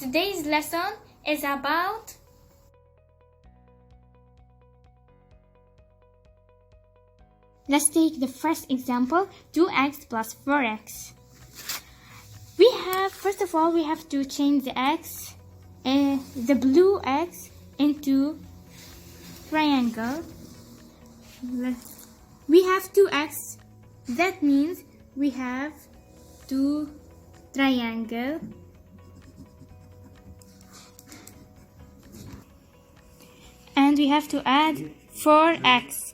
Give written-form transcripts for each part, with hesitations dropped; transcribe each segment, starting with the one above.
Today's lesson is about let's take the first example, 2x plus 4x. First of all, we have to change the x, the blue x, into triangle. We have 2x, that means we have 2 triangle. And we have to add 4x.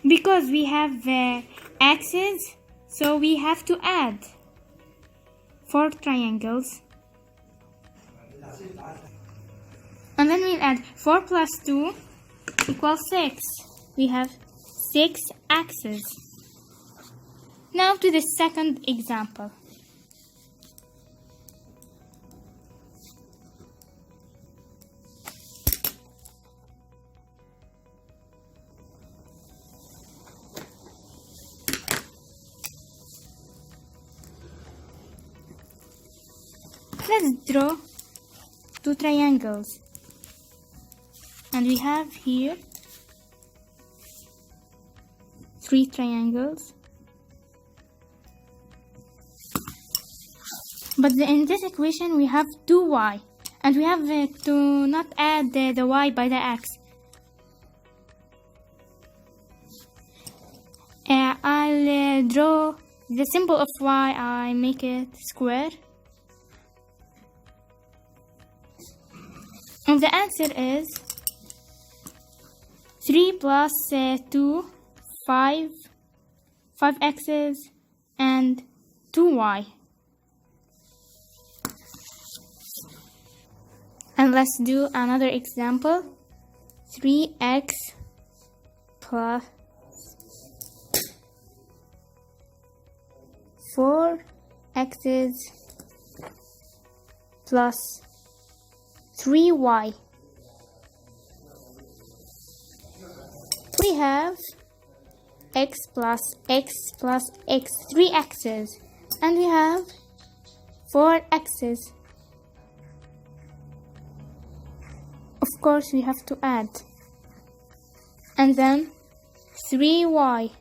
Because we have x's, so we have to add 4 triangles. And then we'll add 4 plus 2 equals 6. We have 6 x's. Now to the second example. Let's draw 2 triangles. And we have here 3 triangles. But in this equation we have 2y. And we have to not add the y by the x. I'll draw the symbol of y. I make it square. And the answer is 3 plus 2, 5 x's and 2y. And let's do another example. 3x plus 4 x's plus 3y. We have x plus x plus x, 3 x's, and we have 4 x's. Of course we have to add, and then 3y.